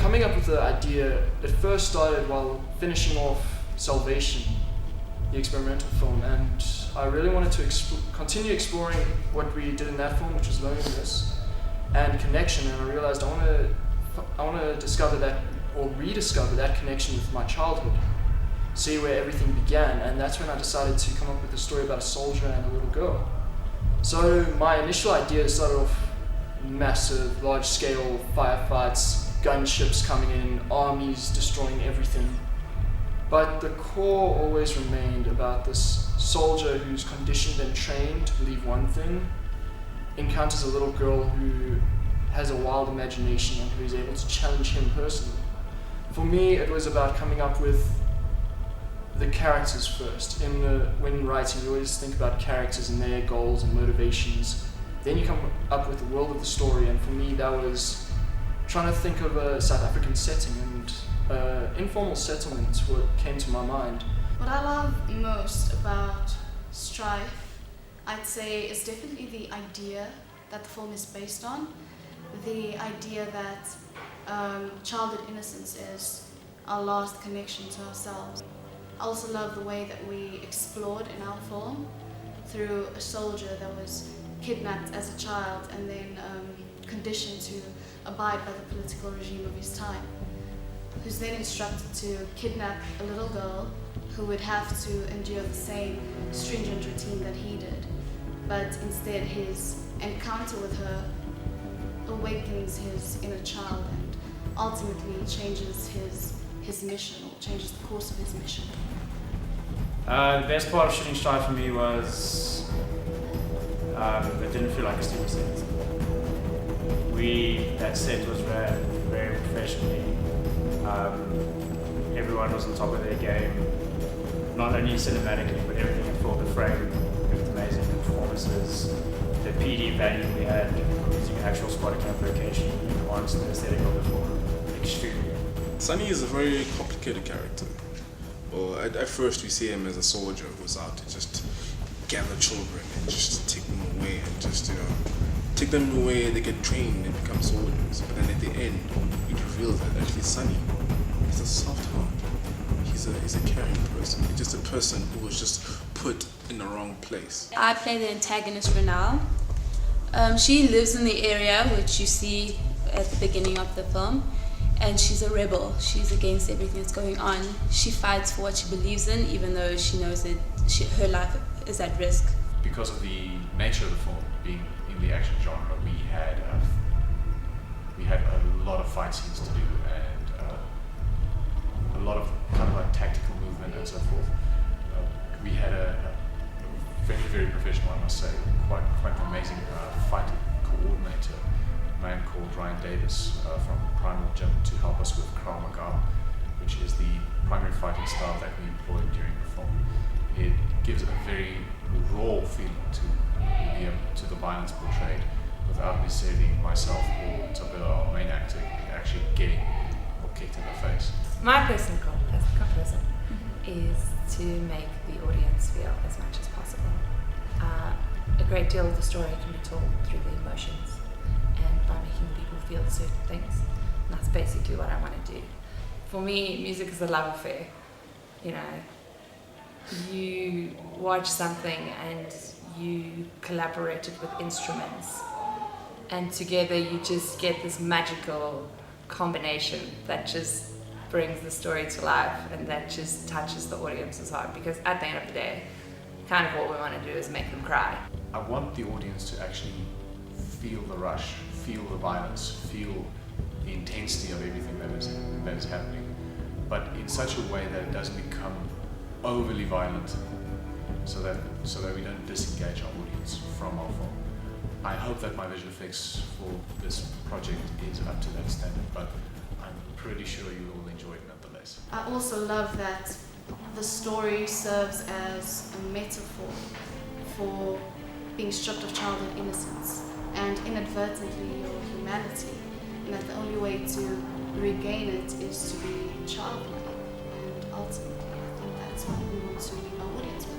coming up with the idea, it first started while finishing off Salvation, the experimental film, and I really wanted to continue exploring what we did in that film, which was loneliness and connection, and I realized I want to discover that, or rediscover that connection with my childhood, see where everything began, and that's when I decided to come up with a story about a soldier and a little girl. So my initial idea started off massive, large-scale firefights, gunships coming in, armies destroying everything. But the core always remained about this soldier who's conditioned and trained to believe one thing, encounters a little girl who has a wild imagination and who is able to challenge him personally. For me, it was about coming up with the characters first. When writing, you always think about characters and their goals and motivations. Then you come up with the world of the story, and for me that was trying to think of a South African setting, and informal settlement what came to my mind. What I love most about Strife, I'd say, is definitely the idea that the film is based on. The idea that childhood innocence is our last connection to ourselves. I also love the way that we explored in our film through a soldier that was kidnapped as a child and then conditioned to abide by the political regime of his time, who's then instructed to kidnap a little girl who would have to endure the same stringent routine that he did. But instead his encounter with her awakens his inner child and ultimately changes his mission, or changes the course of his mission. The best part of shooting Strife for me was it didn't feel like a studio set. That set was ran very professionally. Everyone was on top of their game, not only cinematically, but everything in film, the frame, with amazing performances, the PD value we had using actual spotting location, enhanced the aesthetic of the film extremely. Sonny is a very complicated character. Well, at first we see him as a soldier who's out to just gather children and just take them away and just, take them away, they get trained and become soldiers. But then at the end, it reveals that actually Sonny is a soft heart. He's a caring person. He's just a person who was just put in the wrong place. I play the antagonist Renal. She lives in the area which you see at the beginning of the film, and she's a rebel. She's against everything that's going on. She fights for what she believes in, even though she knows that her life is at risk. Because of the nature of the film being in the action genre, we had a lot of fight scenes to do and a lot of kind of like tactical movement and so forth. We had a very, very professional, I must say, quite an amazing fight coordinator, a man called Ryan Davis from Primal Gym, to help us with Krav Maga, which is the primary fighting style that we employed during the film. It gives a very raw feeling to the violence portrayed, without necessarily myself or Tabela, our main actor, actually getting or kicked in the face. My personal goal as a composer is to make the audience feel as much as possible. A great deal of the story can be told through the emotions and by making people feel certain things. And that's basically what I want to do. For me, music is a love affair. You watch something and you collaborated with instruments, and together you just get this magical combination that just brings the story to life and that just touches the audience's heart, because at the end of the day, kind of what we want to do is make them cry. I want the audience to actually feel the rush, feel the violence, feel the intensity of everything that is happening, but in such a way that it doesn't become overly violent, so that we don't disengage our audience from our film. I hope that my visual effects for this project is up to that standard, but I'm pretty sure you will enjoy it nonetheless. I also love that the story serves as a metaphor for being stripped of childhood innocence and inadvertently your humanity, and that the only way to regain it is to be childlike, and ultimately I think that's what we want to leave our audience with.